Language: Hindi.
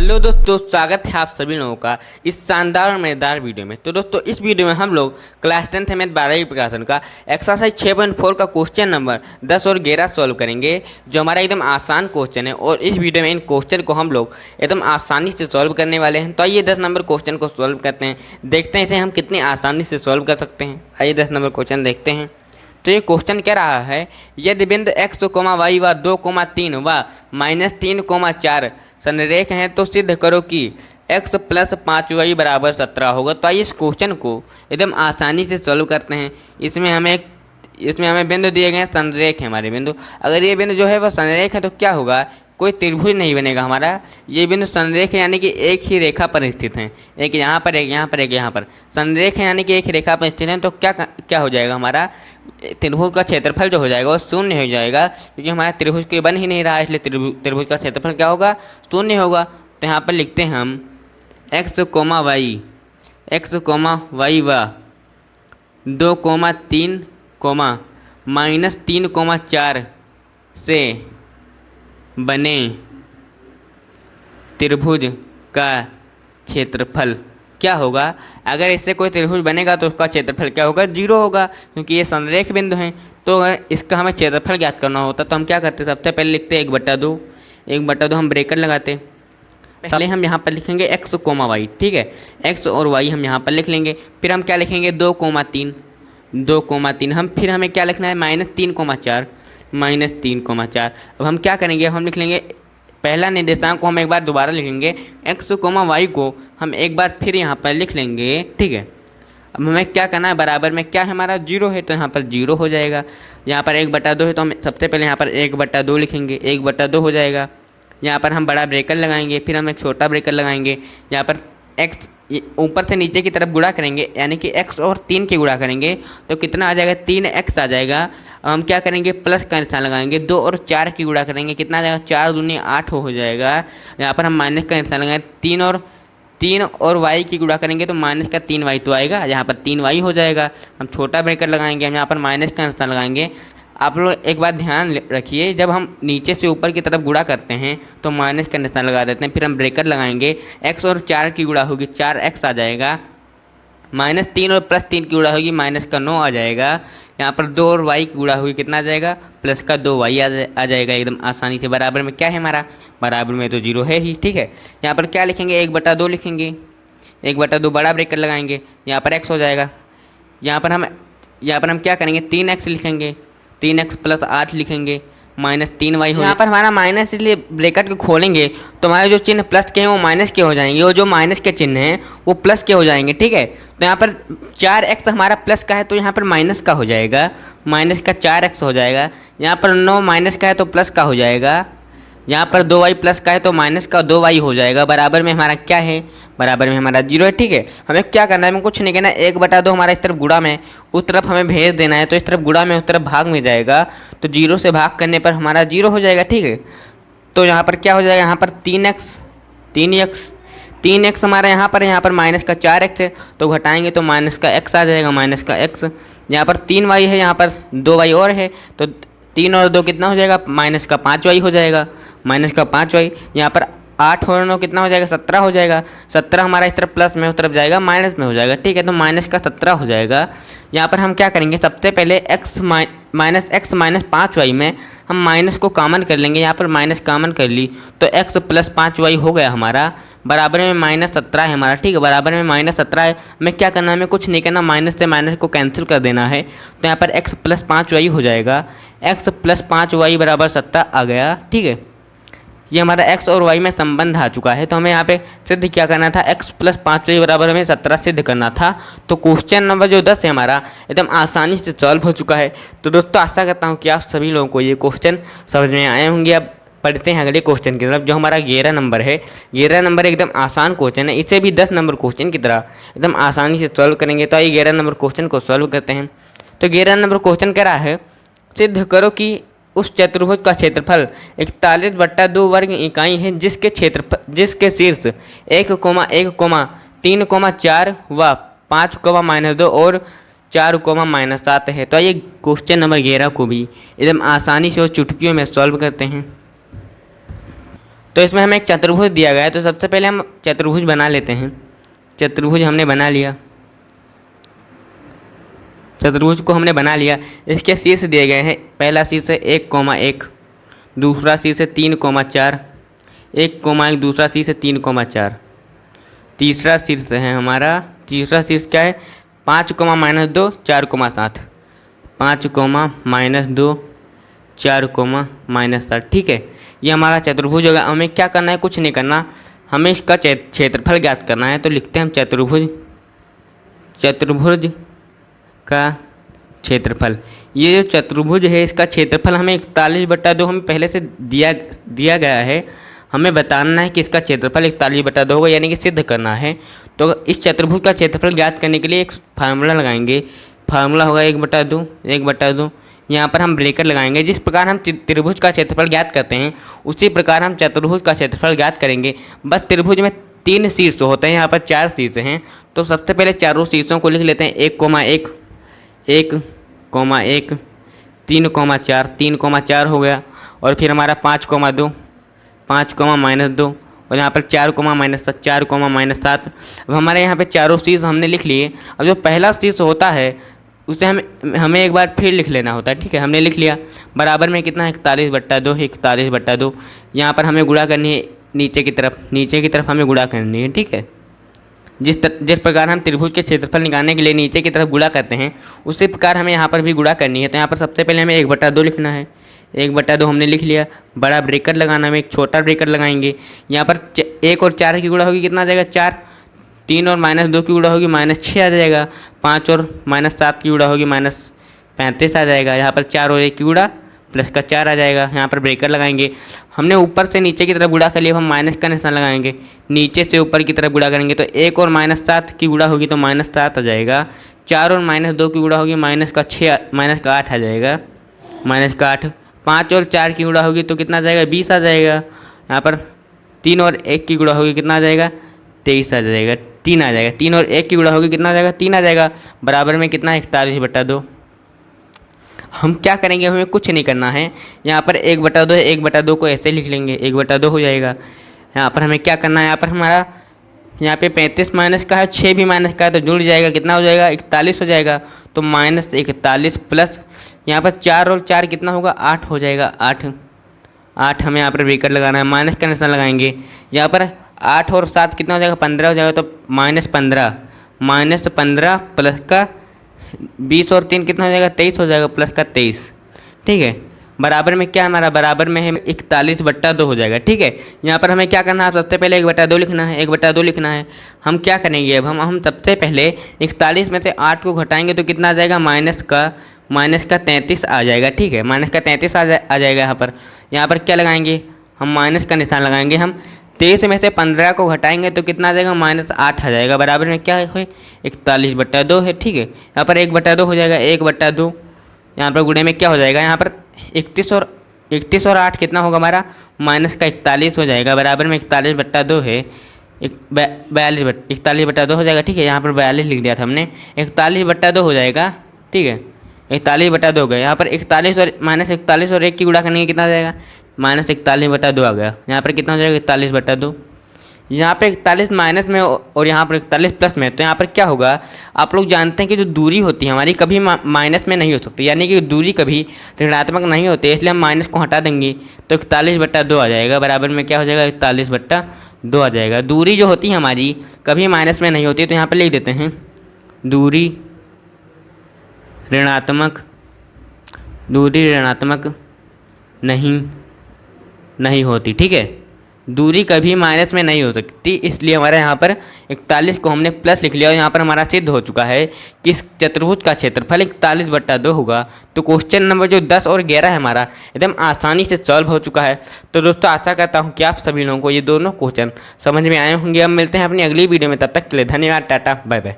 हेलो दोस्तों, स्वागत है आप सभी लोगों का इस शानदार और मज़ेदार वीडियो में। तो दोस्तों, इस वीडियो में हम लोग क्लास 10th मैथ 12वीं प्रकाशन का एक्सरसाइज 6.4 का क्वेश्चन नंबर 10 और 11 सॉल्व करेंगे, जो हमारा एकदम आसान क्वेश्चन है। और इस वीडियो में इन क्वेश्चन को हम लोग एकदम आसानी से सॉल्व करने वाले हैं। तो आइए 10 नंबर क्वेश्चन को सॉल्व करते हैं, देखते हैं इसे हम कितनी आसानी से सॉल्व कर सकते हैं। आइए 10 नंबर क्वेश्चन देखते हैं। तो ये क्वेश्चन कह रहा है, यदि बिंदु x, y व 2, 3 व -3, 4 संरेख हैं तो सिद्ध करो कि x + 5y = 17 होगा। तो आइए इस क्वेश्चन को एकदम आसानी से सॉल्व करते हैं। इसमें हमें बिंदु दिए गए हैं, संरेख है हमारे बिंदु। अगर ये बिंदु जो है वह संरेख है तो क्या होगा, कोई त्रिभुज नहीं बनेगा हमारा। ये बिंदु संरेख है यानी कि एक ही रेखा पर स्थित हैं, एक यहाँ पर, एक यहाँ पर, एक यहाँ पर। संरेख है यानी कि एक रेखा पर स्थित हैं, तो क्या हो जाएगा, हमारा त्रिभुज का क्षेत्रफल जो हो जाएगा वो शून्य हो जाएगा, क्योंकि हमारा त्रिभुज कोई बन ही नहीं रहा है, इसलिए त्रिभुज का क्षेत्रफल क्या होगा, शून्य होगा। तो यहाँ पर लिखते हैं हम x, y व 2, 3, -3, 4 से बने त्रिभुज का क्षेत्रफल क्या होगा। अगर इससे कोई त्रिभुज बनेगा तो उसका क्षेत्रफल क्या होगा, 0 होगा, क्योंकि ये संरेख बिंदु हैं। तो अगर इसका हमें क्षेत्रफल ज्ञात करना होता तो हम क्या करते, सबसे पहले लिखते 1/2 हम ब्रेकेट लगाते। पहले हम यहाँ पर लिखेंगे x, y, ठीक है, x और y हम यहाँ पर लिख लेंगे। फिर हम क्या लिखेंगे 2, 3 हम फिर हमें क्या लिखना है -3, 4 अब हम क्या करेंगे, हम लिख लेंगे पहला निर्देशांक को हम एक बार दोबारा लिखेंगे, x, y को हम एक बार फिर यहाँ पर लिख लेंगे, ठीक है। अब हमें क्या करना है, बराबर में क्या है हमारा 0 है, तो यहाँ पर 0 हो जाएगा। यहाँ पर 1/2 है तो हम सबसे पहले यहाँ पर 1/2 लिखेंगे, 1/2 हो जाएगा। यहाँ पर हम बड़ा ब्रेकेट लगाएंगे, फिर हम एक छोटा ब्रेकेट लगाएंगे। यहाँ पर x ऊपर से नीचे की तरफ गुणा करेंगे, यानी कि x और 3 की गुणा करेंगे तो कितना आ जाएगा, 3x आ जाएगा। अब हम क्या करेंगे, प्लस का निशान लगाएंगे, 2 और 4 की गुणा करेंगे, कितना आ जाएगा, 4 दूनी 8 हो जाएगा। यहाँ पर हम माइनस का निशान लगाएंगे, 3 और y की गुणा करेंगे तो माइनस का 3y तो आएगा, यहाँ पर 3y हो जाएगा। हम छोटा ब्रेकेट लगाएंगे, हम यहाँ पर माइनस का निशान लगाएंगे। आप लोग एक बात ध्यान रखिए, जब हम नीचे से ऊपर की तरफ गुणा करते हैं तो माइनस का निशान लगा देते हैं, फिर हम ब्रेकेट लगाएंगे, x और 4 की गुणा होगी 4x आ जाएगा, -3 और +3 की गुणा होगी -9 आ जाएगा। यहाँ पर 2 और y की गुणा होगी, कितना आ जाएगा, +2y आ जाएगा एकदम आसानी से। बराबर में क्या है हमारा, बराबर में तो 0 है ही, ठीक है। यहाँ पर क्या लिखेंगे, 1/2 लिखेंगे, 1/2 बड़ा ब्रेकेट लगाएंगे, यहाँ पर x हो जाएगा। यहाँ पर हम क्या करेंगे, 3x लिखेंगे, 3x + 8 लिखेंगे, -3y हो। यहाँ पर हमारा माइनस, इसलिए ब्रैकेट को खोलेंगे तो हमारे जो चिन्ह प्लस के हैं वो माइनस के हो जाएंगे, और जो माइनस के चिन्ह हैं वो प्लस के हो जाएंगे, ठीक है। तो यहाँ पर 4x हमारा प्लस का है तो यहाँ पर माइनस का हो जाएगा, माइनस का 4x हो जाएगा। यहाँ पर 9 माइनस का है तो प्लस का हो जाएगा। यहाँ पर 2y प्लस का है तो माइनस का 2y हो जाएगा। बराबर में हमारा क्या है, बराबर में हमारा 0 है, ठीक है। हमें क्या करना है, हमें कुछ नहीं करना है, 1/2 हमारा इस तरफ गुणा में, उस तरफ हमें भेज देना है, तो इस तरफ गुणा में, उस तरफ भाग में जाएगा, तो 0 से भाग करने पर हमारा 0 हो जाएगा, ठीक है। तो यहाँ पर क्या हो जाएगा, यहाँ पर 3x हमारा यहाँ पर माइनस का 4x है तो घटाएंगे तो माइनस का x आ जाएगा, माइनस का x। यहाँ पर 3y है, यहाँ पर 2y और है, तो 3 और 2 कितना हो जाएगा, माइनस का 5y हो जाएगा, माइनस का 5y। यहाँ पर 8 और 9 कितना हो जाएगा, 17 हो जाएगा। 17 हमारा इस तरफ प्लस में, उस तरफ जाएगा माइनस में हो जाएगा, ठीक है। तो माइनस का 17 हो जाएगा। यहाँ पर हम क्या करेंगे, सबसे पहले x - 5y में हम माइनस को कॉमन कर लेंगे। यहाँ पर माइनस कॉमन कर ली तो x + 5y हो गया हमारा, बराबर में -17 है हमारा, ठीक है। बराबर में -17 है। हमें क्या करना है, हमें कुछ नहीं करना, माइनस से माइनस को कैंसिल कर देना है। तो यहाँ पर x + 5y हो जाएगा, x + 5y = 17 आ गया, ठीक है। ये हमारा x और y में संबंध आ चुका है। तो हमें यहाँ पे सिद्ध क्या करना था, x + 5y = हमें 17 सिद्ध करना था। तो क्वेश्चन नंबर जो 10 है हमारा एकदम आसानी से सॉल्व हो चुका है। तो दोस्तों, आशा करता हूँ कि आप सभी लोगों को ये क्वेश्चन समझ में आए होंगे। अब पढ़ते हैं अगले क्वेश्चन की तरफ, जो हमारा 11 नंबर है। 11 नंबर एकदम आसान क्वेश्चन है, इसे भी 10 नंबर क्वेश्चन की तरह एकदम आसानी से सॉल्व करेंगे। तो आइए 11 नंबर क्वेश्चन को सॉल्व करते हैं। तो 11 नंबर क्वेश्चन कह रहा है, सिद्ध करो कि उस चतुर्भुज का क्षेत्रफल 41/2 वर्ग इकाई है, जिसके शीर्ष 1, 1, 3, 4 व 5, -2 और 4, -7 है। तो ये क्वेश्चन नंबर 11 को भी एकदम आसानी से और चुटकियों में सॉल्व करते हैं। तो इसमें हमें एक चतुर्भुज दिया गया है, तो सबसे पहले हम चतुर्भुज बना लेते हैं। चतुर्भुज हमने बना लिया, चतुर्भुज को हमने बना लिया। इसके शीर्ष दिए गए हैं, पहला शीर्ष है 1,1, दूसरा शीर्ष है 3,4, 1,1, दूसरा शीर्ष है 3,4, तीसरा शीर्ष है हमारा, तीसरा शीर्ष क्या है 5,-2, 4,7, 5,-2, 4,-7। ठीक है, ये हमारा चतुर्भुज होगा। हमें क्या करना है, कुछ नहीं करना, हमें इसका क्षेत्रफल ज्ञात करना है। तो लिखते हैं हम चतुर्भुज, चतुर्भुज का क्षेत्रफल। ये जो चतुर्भुज है इसका क्षेत्रफल हमें 41/2 हमें पहले से दिया गया है। हमें बताना है कि इसका क्षेत्रफल 41/2 होगा, यानी कि सिद्ध करना है। तो इस चतुर्भुज का क्षेत्रफल ज्ञात करने के लिए एक फार्मूला लगाएंगे। फार्मूला होगा 1/2। यहाँ पर हम ब्रेकर लगाएंगे। जिस प्रकार हम त्रिभुज का क्षेत्रफल ज्ञात करते हैं उसी प्रकार हम चतुर्भुज का क्षेत्रफल ज्ञात करेंगे। बस त्रिभुज में 3 शीर्ष होते हैं, यहाँ पर 4 शीर्ष हैं। तो सबसे पहले चारों शीर्षों को लिख लेते हैं 1,1, 1,1, 3,4, 3,4 हो गया। और फिर हमारा 5,2, 5,-2, और यहाँ पर 4,-7, 4,-7। अब हमारे यहाँ पे चारों शीर्ष हमने लिख लिए। अब जो पहला शीर्ष होता है उसे हमें एक बार फिर लिख लेना होता है। ठीक है, हमने लिख लिया। बराबर में कितना है 41/2, 41/2। यहाँ पर हमें गुणा करनी है नीचे की तरफ हमें गुणा करनी है। ठीक है, जिस प्रकार हम त्रिभुज के क्षेत्रफल निकालने के लिए नीचे की तरफ गुणा करते हैं उसी प्रकार हमें यहाँ पर भी गुणा करनी है। तो यहाँ पर सबसे पहले हमें 1/2 लिखना है। 1/2 हमने लिख लिया। बड़ा ब्रेकर लगाना, हम एक छोटा ब्रेकर लगाएंगे। यहाँ पर 1 और 4 की गुणा होगी, कितना आ जाएगा 4। 3 और -2 की गुणा होगी -6 आ जाएगा। 5 और -7 की गुणा होगी -35 आ जाएगा। यहाँ पर 4 और 1 की गुणा प्लस का 4 आ जाएगा। यहाँ पर ब्रेकर लगाएंगे। हमने ऊपर से नीचे की तरफ गुणा कर लिया, हम माइनस का निशान लगाएंगे। नीचे से ऊपर की तरफ गुणा करेंगे तो 1 और -7 की गुणा होगी तो -7 आ जाएगा। 4 और -2 की गुणा होगी -8 आ जाएगा, -8। 5 और 4 की गुणा होगी तो कितना आ जाएगा 20 आ जाएगा। यहाँ पर 3 और 1 की गुणा होगी कितना आ जाएगा 23 आ जाएगा, 3 आ जाएगा। 3 और 1 की गुणा होगी कितना आ जाएगा 3 आ जाएगा। बराबर में कितना 41/2। हम क्या करेंगे, हमें कुछ नहीं करना है। यहाँ पर 1/2 है, 1/2 को ऐसे लिख लेंगे, 1/2 हो जाएगा। यहाँ पर हमें क्या करना है, यहाँ पर हमारा यहाँ पे 35 माइनस का है, 6 भी माइनस का है तो जुड़ जाएगा, कितना हो जाएगा 41 हो जाएगा। तो -41 प्लस यहाँ पर 4 और 4 कितना होगा 8 हो जाएगा, 8 हमें यहाँ पर ब्रेकर लगाना है। माइनस का निशान लगाएंगे। यहाँ पर 8 और 7 कितना हो जाएगा 15 हो जाएगा। तो -15 प्लस का 20 और 3 कितना हो जाएगा 23 हो जाएगा, प्लस का 23। ठीक है, बराबर में क्या हमारा बराबर में है 41/2 हो जाएगा। ठीक है, यहाँ पर हमें क्या करना है, सबसे पहले 1/2 लिखना है, 1/2 लिखना है। हम क्या करेंगे अब, हम सबसे पहले 41 में से 8 को घटाएंगे तो कितना आ जाएगा माइनस का 33 आ जाएगा। ठीक है, माइनस का 33 आ जाएगा। यहाँ पर क्या लगाएंगे, हम माइनस का निशान लगाएंगे। हम 23 में से 15 को घटाएंगे तो कितना आ जाएगा -8 आ जाएगा। बराबर में क्या है 41/2 है। ठीक है, यहाँ पर 1/2 हो जाएगा, 1/2। यहाँ पर गुणे में क्या हो जाएगा, यहाँ पर 31 और 8 कितना होगा हमारा -41 हो जाएगा। बराबर में 41/2 है, 41/2 हो जाएगा। ठीक है, यहाँ पर 42 लिख दिया था हमने, 41/2 हो जाएगा। ठीक है, 41/2 हो गया। यहाँ पर 41 और -41 और 1 की गुणा करने कितना आ जाएगा -41/2 आ गया। यहाँ पर कितना हो जाएगा 41/2। यहाँ पे 41 माइनस में और यहाँ पर 41 प्लस में, तो यहाँ पर क्या होगा, आप लोग जानते हैं कि जो दूरी होती है हमारी कभी माइनस में नहीं हो सकती, यानी कि दूरी कभी ऋणात्मक नहीं होती, इसलिए हम माइनस को हटा देंगे तो 41/2 आ जाएगा। बराबर में क्या हो जाएगा 41/2 आ जाएगा। दूरी जो होती है हमारी कभी माइनस में नहीं होती, तो यहाँ पर लिख देते हैं दूरी ऋणात्मक नहीं होती। ठीक है, दूरी कभी माइनस में नहीं हो सकती, इसलिए हमारे यहाँ पर 41 को हमने प्लस लिख लिया और यहाँ पर हमारा सिद्ध हो चुका है कि इस चतुर्भुज का क्षेत्रफल 41/2 होगा। तो क्वेश्चन नंबर जो 10 और 11 है हमारा एकदम आसानी से सॉल्व हो चुका है। तो दोस्तों आशा करता हूँ कि आप सभी लोगों को ये दोनों क्वेश्चन समझ में आए होंगे। अब मिलते हैं अपनी अगली वीडियो में, तब तक के लिए धन्यवाद, टाटा बाय बाय।